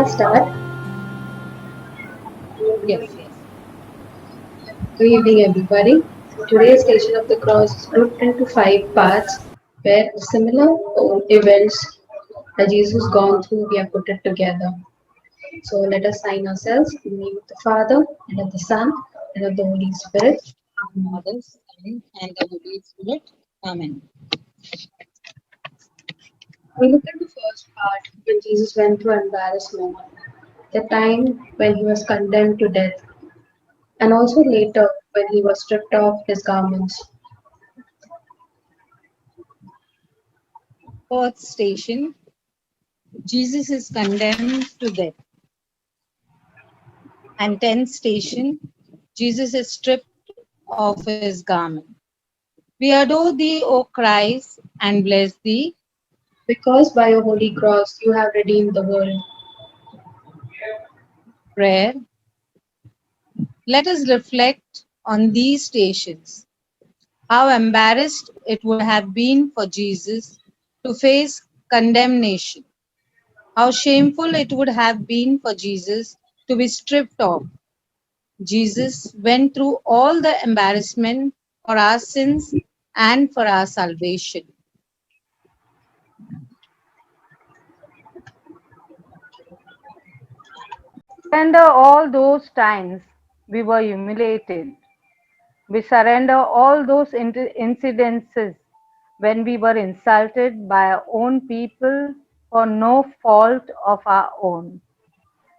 I start? Yes. Good evening, everybody. Today's Station of the Cross is grouped into five parts where similar events that Jesus gone through, we have put it together. So let us sign ourselves in the name of the Father, and of the Son, and of the Holy Spirit. Amen. Father, Son, and the Holy Spirit. Amen. We look at the first part when Jesus went through embarrassment, the time when he was condemned to death, and also later when he was stripped off his garments. Fourth station, Jesus is condemned to death. And tenth station, Jesus is stripped of his garment. We adore thee, O Christ, and bless thee. Because by your holy cross you have redeemed the world. Prayer. Let us reflect on these stations. How embarrassed it would have been for Jesus to face condemnation. How shameful it would have been for Jesus to be stripped off. Jesus went through all the embarrassment for our sins and for our salvation. Surrender all those times we were humiliated. We surrender all those incidences when we were insulted by our own people for no fault of our own.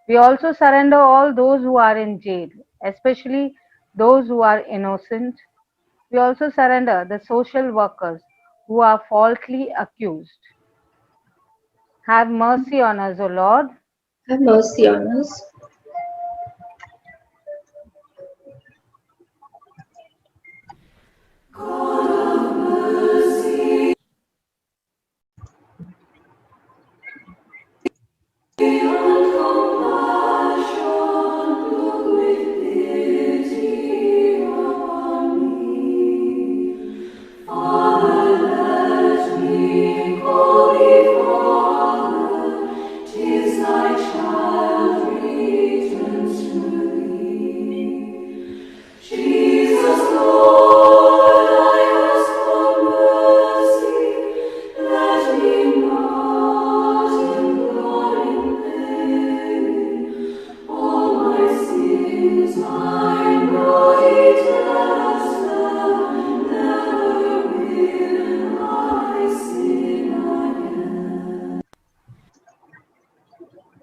We also surrender all those who are in jail, especially those who are innocent. We also surrender the social workers who are falsely accused. Have mercy on us, O Lord. Have mercy on us.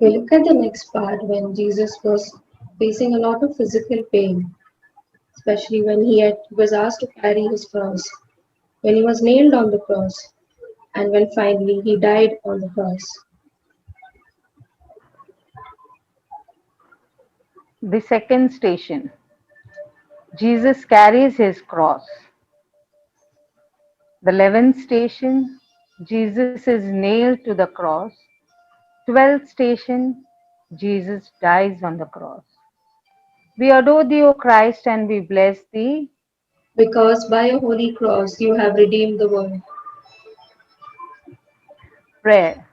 We look at the next part when Jesus was facing a lot of physical pain, especially when was asked to carry his cross, when he was nailed on the cross, and when finally he died on the cross. The second station. Jesus carries his cross. The 11th station, Jesus is nailed to the cross. 12th station, Jesus dies on the cross. We adore thee, O Christ, and we bless thee. Because by your holy cross you have redeemed the world. Prayer.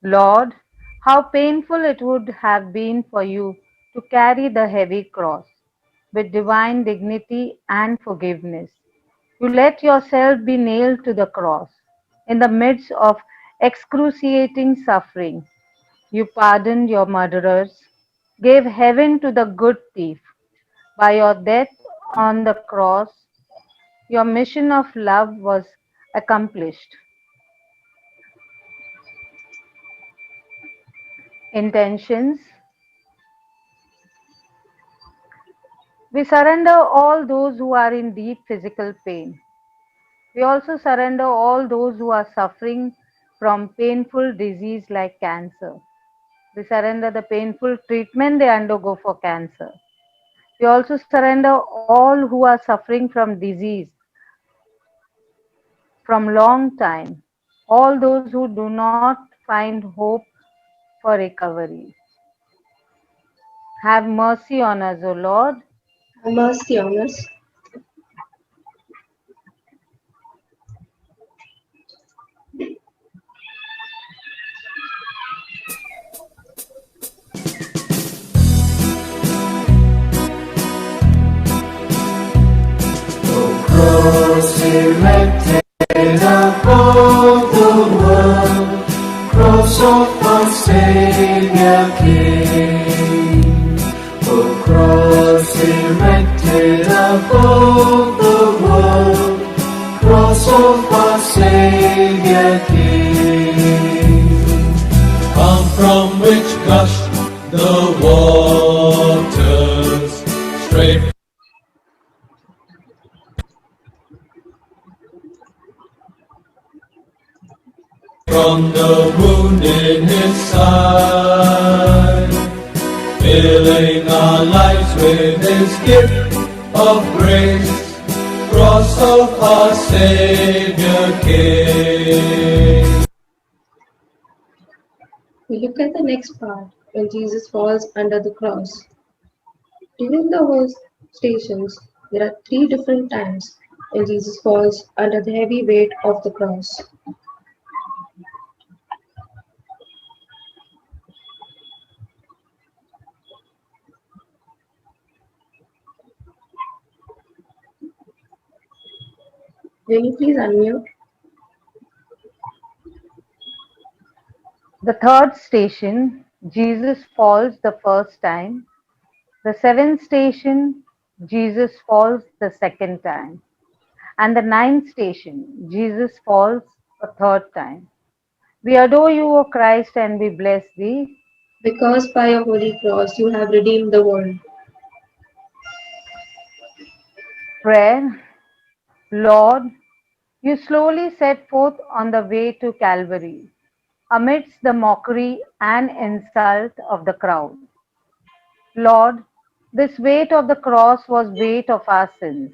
Lord, how painful it would have been for you to carry the heavy cross with divine dignity and forgiveness. You let yourself be nailed to the cross in the midst of excruciating suffering. You pardoned your murderers, gave heaven to the good thief. By your death on the cross, your mission of love was accomplished. Intentions. We surrender all those who are in deep physical pain. We also surrender all those who are suffering from painful disease like cancer. We surrender the painful treatment they undergo for cancer. We also surrender all who are suffering from disease from long time, all those who do not find hope for recovery. Have mercy on us, O Lord. Have mercy on us. lifted above the world, cross of our Savior King, from which gush the waters straight from the wound in his side, filling our lives with his gift of grace, cross of our Savior King. We look at the next part when Jesus falls under the cross. During the whole stations, there are three different times when Jesus falls under the heavy weight of the cross. Will you please unmute? The third station, Jesus falls the first time. The seventh station, Jesus falls the second time. And the ninth station, Jesus falls a third time. We adore you, O Christ, and we bless thee. Because by your holy cross you have redeemed the world. Prayer. Lord, you slowly set forth on the way to Calvary, amidst the mockery and insult of the crowd. Lord, this weight of the cross was weight of our sins.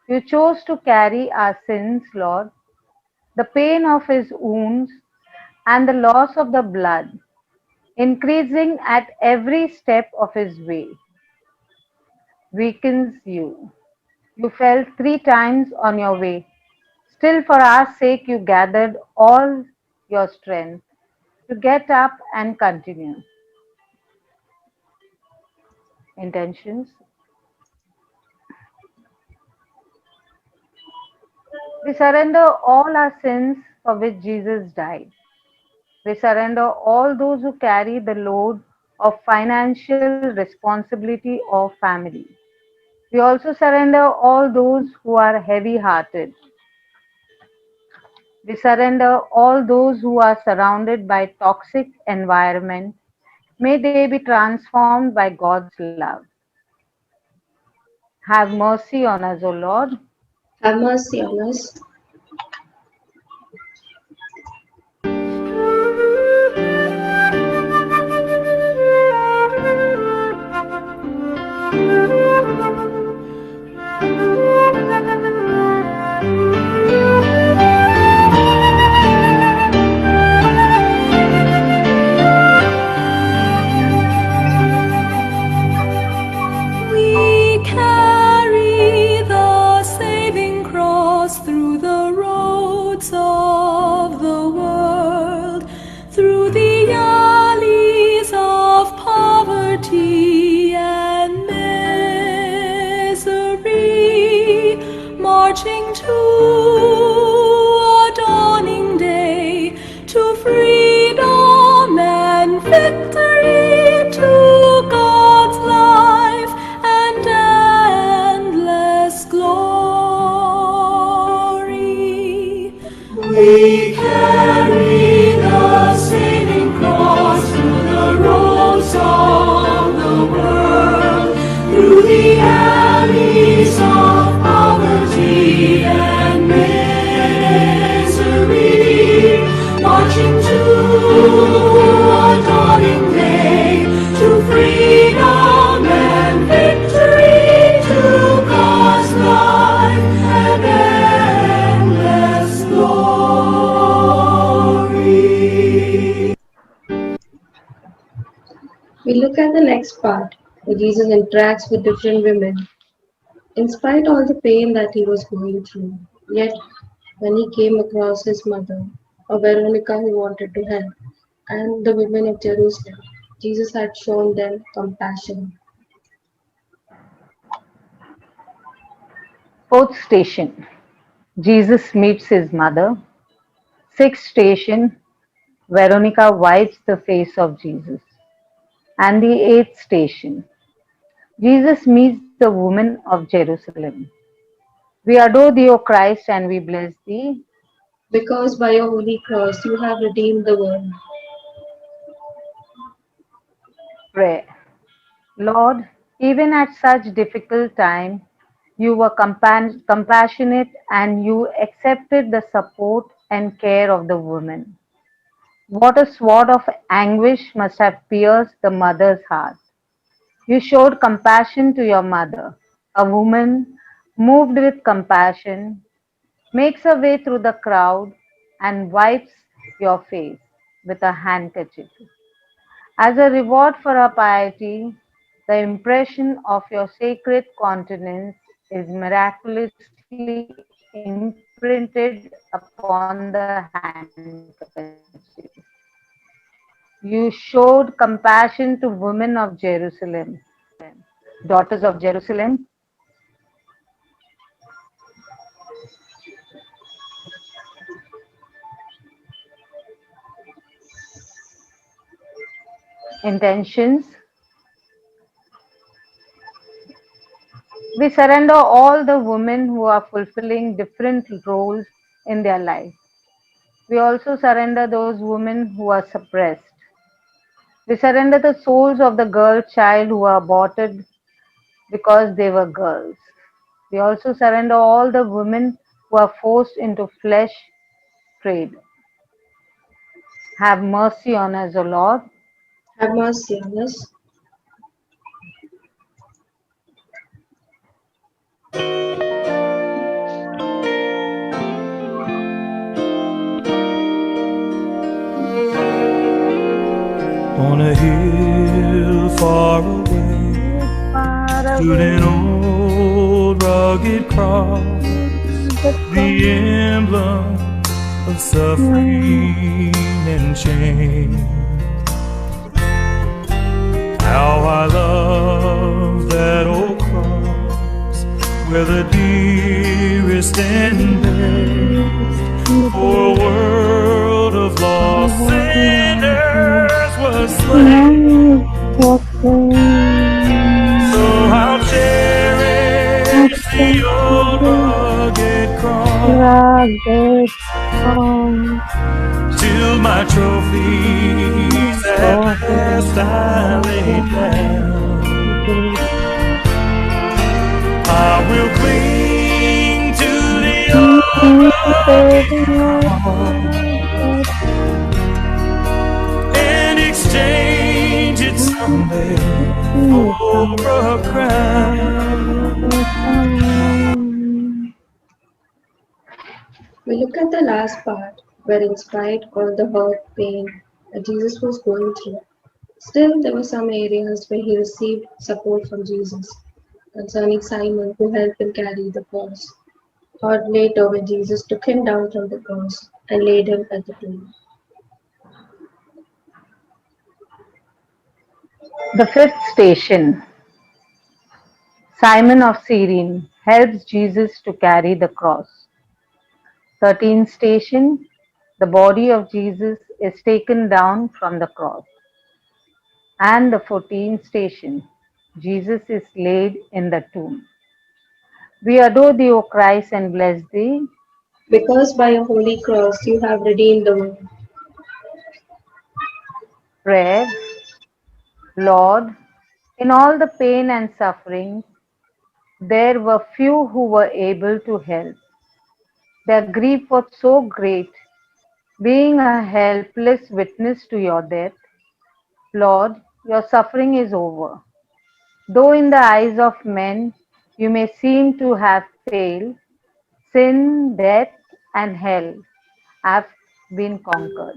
You chose to carry our sins, Lord, the pain of his wounds and the loss of the blood, increasing at every step of his way, weakens you. You fell 3 times on your way. Still, for our sake, you gathered all your strength to get up and continue. Intentions. We surrender all our sins for which Jesus died. We surrender all those who carry the load of financial responsibility or family. We also surrender all those who are heavy hearted. We surrender all those who are surrounded by toxic environment. May they be transformed by God's love. Have mercy on us, O Lord. Have mercy on us. We carry the saving cross through the roads of the world, through the alleys of poverty and misery, marching to a dawning day, to freedom and victory, to God's life and endless glory. We carry the saving cross through the roads of the world, through the alleys of poverty and misery, marching to a dawning day, to freedom and victory, to God's life and endless glory. We look at the next part where Jesus interacts with different women. In spite all the pain that he was going through, yet when he came across his mother, a Veronica who wanted to help, and the women of Jerusalem, Jesus had shown them compassion. Fourth station, Jesus meets his mother. Sixth station, Veronica wipes the face of Jesus. And the eighth station, Jesus meets the the women of Jerusalem. We adore thee, O Christ, and we bless thee. Because by your holy cross you have redeemed the world. Pray. Lord, even at such difficult time, you were compassionate and you accepted the support and care of the woman. What a sword of anguish must have pierced the mother's heart. You showed compassion to your mother. A woman moved with compassion makes her way through the crowd and wipes your face with a handkerchief. As a reward for her piety, the impression of your sacred countenance is miraculously imprinted upon the handkerchief. You showed compassion to women of Jerusalem, daughters of Jerusalem. Intentions. We surrender all the women who are fulfilling different roles in their life. We also surrender those women who are suppressed. We surrender the souls of the girl child who are aborted because they were girls. We also surrender all the women who are forced into flesh trade. Have mercy on us, O Lord. Have mercy on us. On a hill far away stood an old rugged cross, the emblem of suffering and shame. How I love that old cross, where the dearest and best for a world of lost sinners was slain. So I'll cherish the old rugged cross till my trophies at last I lay down. I will cling to the old rugged cross and exchange it someday for a crown. We look at the last part, where in spite of the hurt, pain that Jesus was going through, still there were some areas where he received support from Jesus. Concerning Simon, who helped him carry the cross. Or later, when Jesus took him down from the cross and laid him at the tomb. The fifth station, Simon of Cyrene helps Jesus to carry the cross. 13th station, the body of Jesus is taken down from the cross. And the 14th station, Jesus is laid in the tomb. We adore thee, O Christ, and bless thee. Because by your holy cross you have redeemed the world. Prayer. Lord, in all the pain and suffering, there were few who were able to help. Their grief was so great, being a helpless witness to your death. Lord, your suffering is over. Though in the eyes of men you may seem to have failed, sin, death, and hell have been conquered.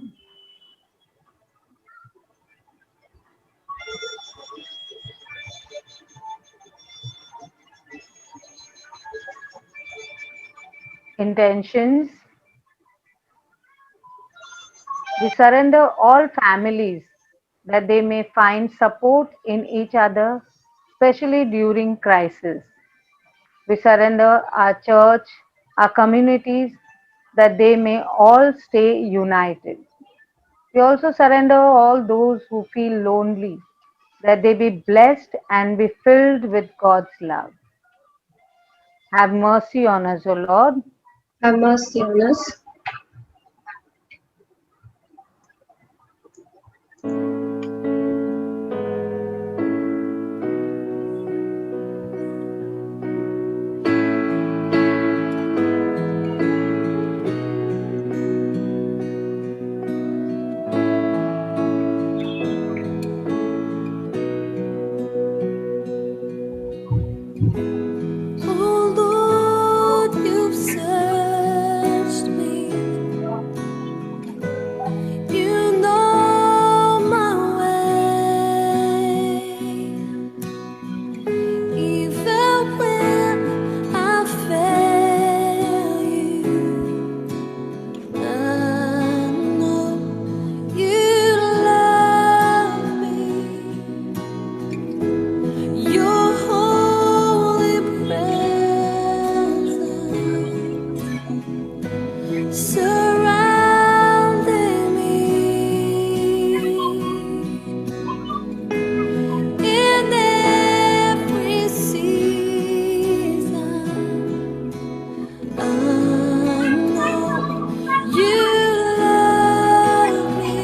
Intentions. We surrender all families that they may find support in each other, especially during crisis. We surrender our church, our communities, that they may all stay united. We also surrender all those who feel lonely, that they be blessed and be filled with God's love. Have mercy on us, O Lord. Have mercy on us. Oh Lord, you've searched me. You know my way. Even when I fail you, I know you love me. Your holy presence surrounding me in every season. I know you love me.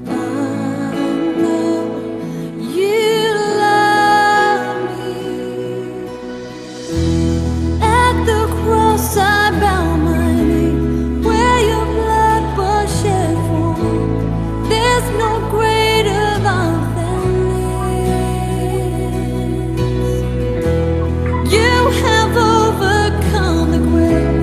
I know you love me. At the cross I bow my knee, where your blood was shed for me. There's no greater love than this. You have overcome the grave.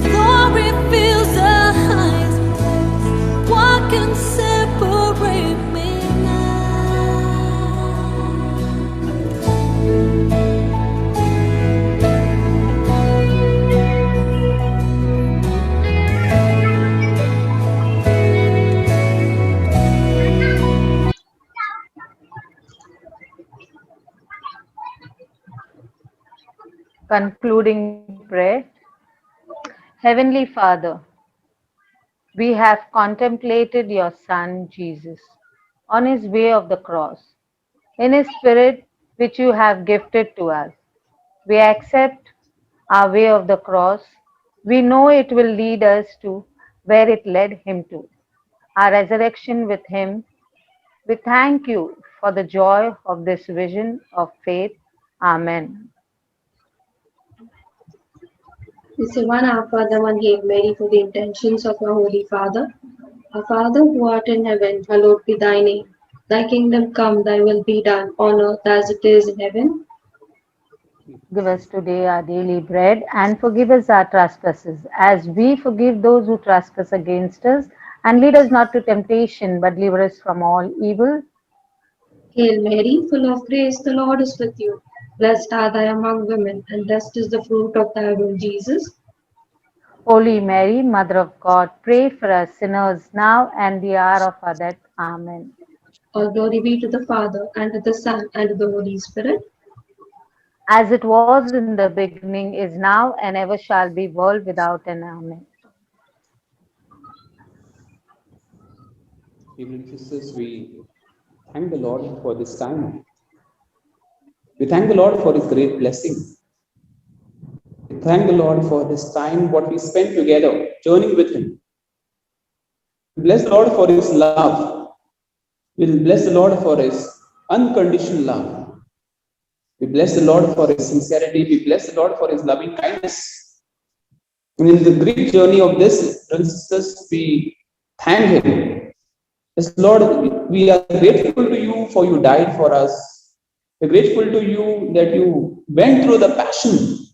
Glory fills the highest place. What can separate me now? Concluding prayer. Heavenly Father, we have contemplated your Son, Jesus, on his way of the cross. In his spirit, which you have gifted to us, we accept our way of the cross. We know it will lead us to where it led him to, our resurrection with him. We thank you for the joy of this vision of faith. Amen. We say one Our Father, one Hail Mary for the intentions of our Holy Father. Our Father who art in heaven, hallowed be thy name. Thy kingdom come, thy will be done on earth as it is in heaven. Give us today our daily bread and forgive us our trespasses as we forgive those who trespass against us. And lead us not to temptation, but deliver us from all evil. Hail Mary, full of grace, the Lord is with you. Blessed art thou among women, and blessed is the fruit of thy womb, Jesus. Holy Mary, Mother of God, pray for us sinners now and the hour of our death. Amen. All glory be to the Father, and to the Son, and to the Holy Spirit. As it was in the beginning, is now, and ever shall be, world without end. Amen. Brothers and sisters, we thank the Lord for this time. We thank the Lord for his great blessing. We thank the Lord for this time, what we spent together, journeying with him. We bless the Lord for his love. We bless the Lord for his unconditional love. We bless the Lord for his sincerity. We bless the Lord for his loving kindness. And in the great journey of this, brothers and sisters, we thank him. Yes, Lord, we are grateful to you for you died for us. We're grateful to you that you went through the passion.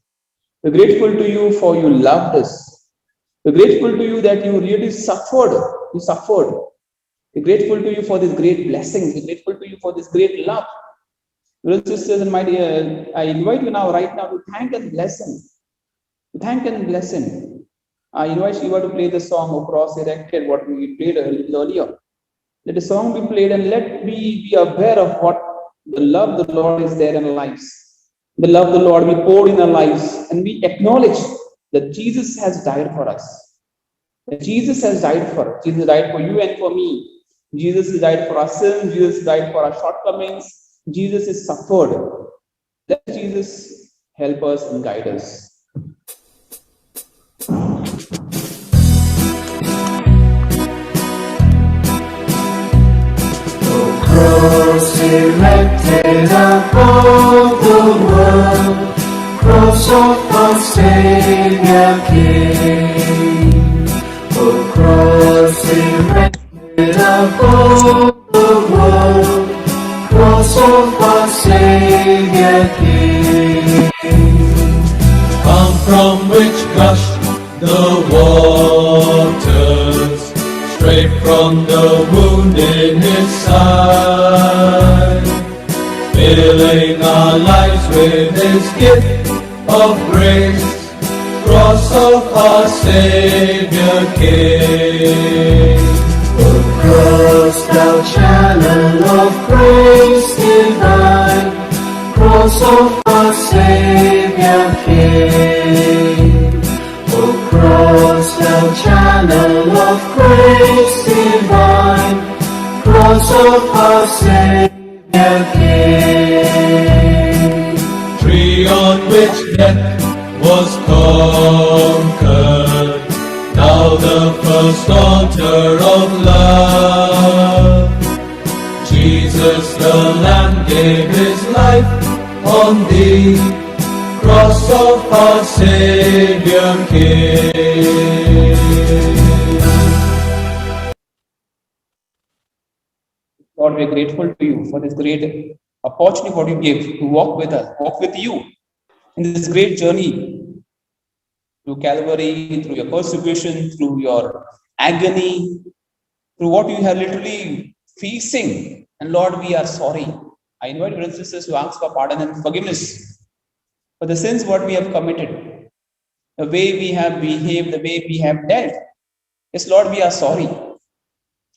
We're grateful to you for you loved us. We're grateful to you that you really suffered. You suffered. We're grateful to you for this great blessing. We're grateful to you for this great love. Brothers and sisters, and my dear, I invite you now, right now, to thank and bless him. To thank and bless him. I invite Shiva to play the song of Cross Erected, what we played a little earlier. Let the song be played and let me be aware of what the love of the Lord is there in our lives. The love of the Lord we poured in our lives, and we acknowledge that Jesus has died for us. That Jesus has died for us. Jesus died for you and for me. Jesus died for our sins. Jesus died for our shortcomings. Jesus is suffered. Let Jesus help us and guide us. Cross erected above the world, cross of our Savior King. Oh, cross erected above the world, cross of our Savior King. From which gush the waters, straight from the wound in his side, filling our lives with his gift of grace, cross of our Savior King. O cross, thou channel of grace divine, cross of our Savior King. O cross, thou channel of grace divine, cross of our Savior King. Tree on which death was conquered, now the first altar of love. Jesus the Lamb gave his life on thee, cross of our Savior King. Lord, we are grateful to you for this great opportunity what you gave to walk with us, walk with you in this great journey through Calvary, through your persecution, through your agony, through what you have literally facing. And Lord, we are sorry. I invite brothers and sisters to ask for pardon and forgiveness for the sins what we have committed, the way we have behaved, the way we have dealt. Yes, Lord, we are sorry.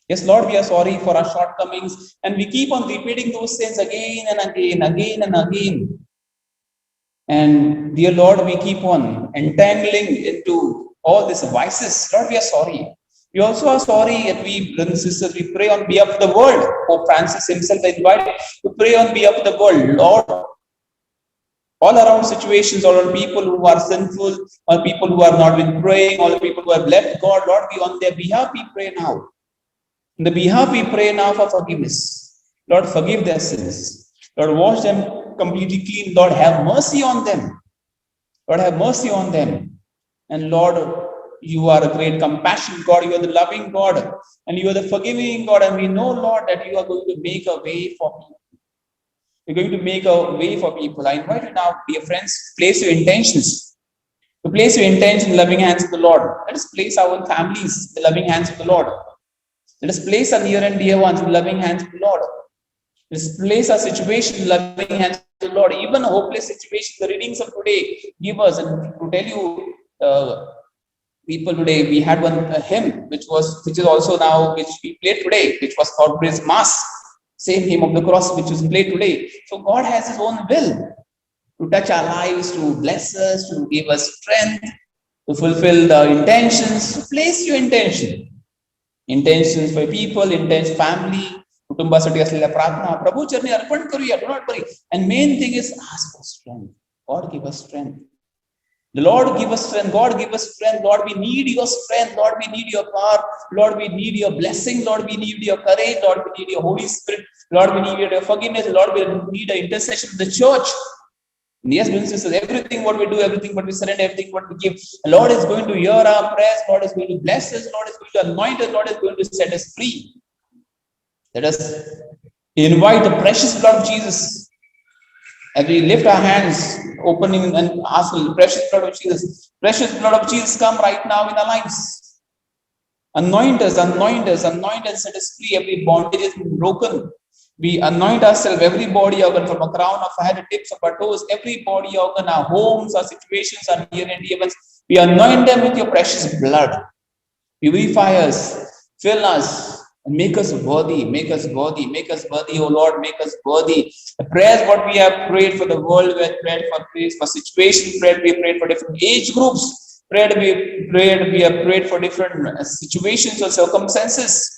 Yes, Lord, we are sorry for our shortcomings, and we keep on repeating those sins again and again, again and again. And dear Lord, we keep on entangling into all these vices. Lord, we are sorry. We also are sorry that we, brothers and sisters, we pray on behalf of the world. Pope Francis himself invited to pray on behalf of the world. Lord, all around situations, all around people who are sinful, all people who have not been praying, all the people who have left God, Lord, we on their behalf we pray now. On the behalf we pray now for forgiveness. Lord, forgive their sins. Lord, wash them completely clean. Lord, have mercy on them. Lord, have mercy on them. And Lord, you are a great compassion God. You are the loving God. And you are the forgiving God. And we know, Lord, that you are going to make a way for people. You're going to make a way for people. I invite you now, dear friends, place your intentions. To place your intention in the loving hands of the Lord. Let us place our own families in the loving hands of the Lord. Let us place our near and dear ones in the loving hands of the Lord. Let us place our situation in the loving hands of the Lord. Even a hopeless situation, the readings of today give us, and to tell you, people today, we had one hymn which is also now, which we played today, which was called Praise Mass. Same hymn of the cross which was played today. So God has his own will to touch our lives, to bless us, to give us strength, to fulfill the intentions. So place your intentions for people, intention family, कुटुंबासाठी असलेल्या प्रार्थना प्रभू चरणी अर्पण करूया. Do not worry. And main thing is ask for strength. God give us strength. The Lord give us strength. God give us strength. Lord, we need your strength. Lord, we need your power. Lord, we need your blessing. Lord, we need your courage. Lord, we need your Holy Spirit. Lord, we need your forgiveness. Lord, we need the intercession of the church. And yes, brothers and sisters, everything what we do, everything what we surrender, everything what we give, the Lord is going to hear our prayers. Lord is going to bless us. Lord is going to anoint us. Lord is going to set us free. Let us invite the precious blood of Jesus. As we lift our hands, opening and asking the precious blood of Jesus. Precious blood of Jesus, come right now in our lives. Anoint us, anoint us, anoint us, set us free. Every bondage is broken. We anoint ourselves, every body organ, from a crown of our head to tips of our toes, every body organ, our homes, our situations, our near and dear ones. We anoint them with your precious blood. Purify us, fill us, and make us worthy, make us worthy, make us worthy, oh Lord, make us worthy. The prayers what we have prayed for the world, we have prayed for praise, for situation, prayed, we have prayed for different age groups, we have prayed for different situations or circumstances.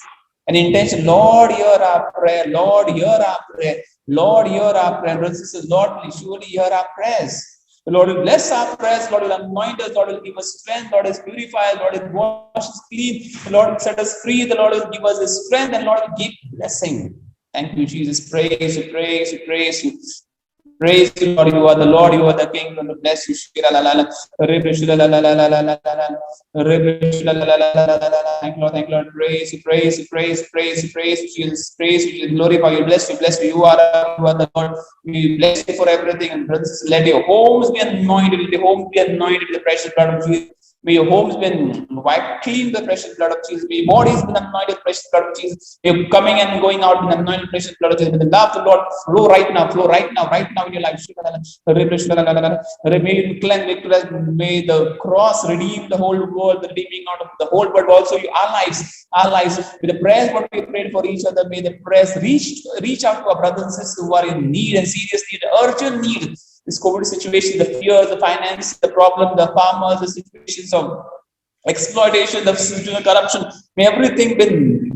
An intention, Lord, hear our prayer. Lord, hear our prayer. Lord, hear our prayer. Brothers and sisters, Lord will surely hear our prayers. The Lord will bless our prayers. Lord will anoint us. Lord will give us strength. Lord is purify us. Lord will wash us clean. The Lord will set us free. The Lord will give us His strength, and Lord will give blessing. Thank you, Jesus. Praise you, praise you, praise you. Praise you, Lord. You are the Lord. You are the King. Lord, bless you. Thank you, Lord. Thank you, Lord. Praise you, praise you, praise you, praise you, praise you, Jesus. Praise you, glorify you. Bless you, bless you. You are the Lord. We bless you for everything. And brothers, let your homes be anointed. Let your homes be anointed with the precious blood of Jesus. May your homes be wiped clean with the precious blood of Jesus. May your bodies be anointed with the precious blood of Jesus. May your coming and going out be anointed with the precious blood of Jesus. May the love of the Lord flow right now in your life. May you cleanse, may the cross redeem the whole world, the redeeming out of the whole world, also our lives. With the prayers what we prayed for each other, may the prayers reach out to our brothers and sisters who are in need and serious need, urgent need. This COVID situation, the fears, the finance, the problem, the farmers, the situations of exploitation, the situation of corruption, may everything be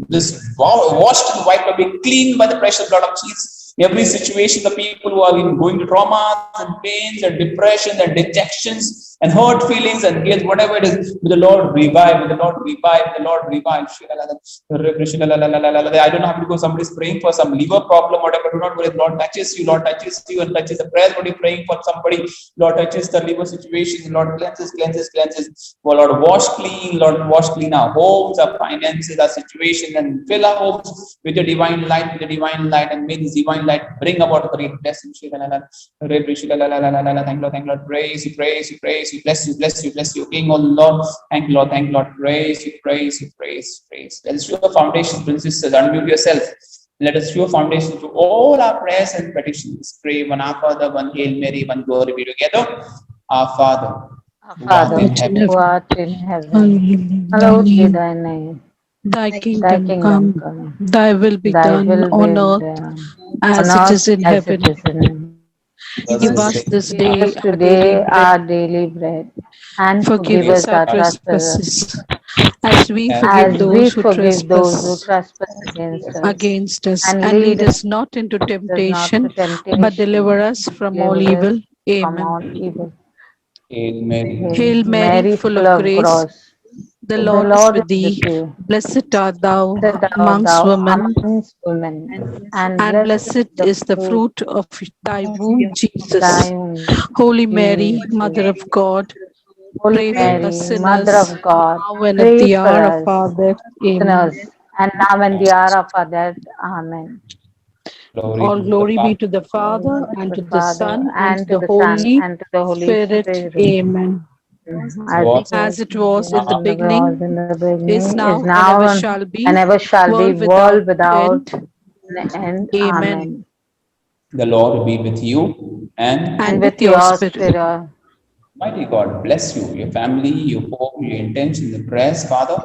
washed and wiped away, clean by the precious blood of Jesus. Every situation, the people who have been going to traumas and pains and depression and dejections and hurt feelings and guilt, whatever it is, may the Lord revive, may the Lord revive, may the Lord revive. I don't have to go, somebody's praying for some liver problem, whatever, do not worry. Lord touches you and touches the prayers what you're praying for somebody. Lord touches the liver situation, Lord cleanses. Oh Lord, wash clean our homes, our finances, our situation, and fill our homes with your divine light, and may this divine light bring about great blessing. Thank you, Lord. Praise you, bless you, King, oh Lord. Thank you, Lord. Praise you. Let us show a foundation, princesses, unmute yourself. Let us show a foundation to all our prayers and petitions. Pray one Our Father, one Hail Mary, one Glory be together. Our Father, who art in heaven, who art in heaven, hallowed be thy name. Thy Thy kingdom kingdom come, come, thy will be thy done will on be earth done on as it earth is in as it heaven. is in heaven. Give us this Give day us our daily today bread. our daily bread, and Forgive forgive us us our our trespasses, trespasses, as we forgive as we those who forgive those who trespass trespass against us. against us. And And lead lead us not into us not to temptation, but temptation, deliver us from all deliver us evil. from all Amen. evil. Hail Mary. Hail Hail Mary, Mary, full full of of grace, grace, the the Lord is Lord with is with thee. you. Blessed art thou Blessed art amongst thou women, amongst women, and and blessed is blessed the is the fruit fruit of thy womb, of thy Jesus. womb, Holy Mary, Mother Jesus. of God, Holy pray for us Mary, Mother sinners, of God, now and at pray the for hour of us our death. Amen. sinners, and now and the hour of our death. Amen. Glory All be to the glory be Father, to the Glory Father, be to and the to the Father, Son, and to and to the the Son, Holy and to the Holy Spirit. Spirit, Amen. as it was was As it in the was in the now, was beginning, in the is beginning, is now, and ever now, shall and be, ever shall be, world without world without end. end. Amen. Amen. the Lord be with you, and And And with with your your spirit. spirit, mighty God bless you, your family, your home, your intention, the prayers, Father,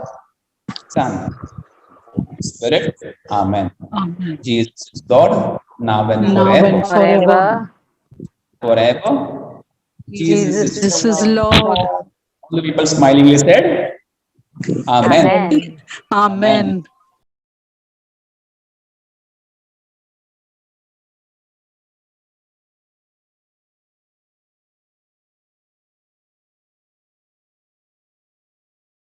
Son, Spirit. Amen. Amen. Jesus is Lord, now and Now and forever. forever. forever. Forever. Jesus Jesus is is the Jesus Lord. is Lord. Lord. All the people smilingly said, Amen. Amen. Amen.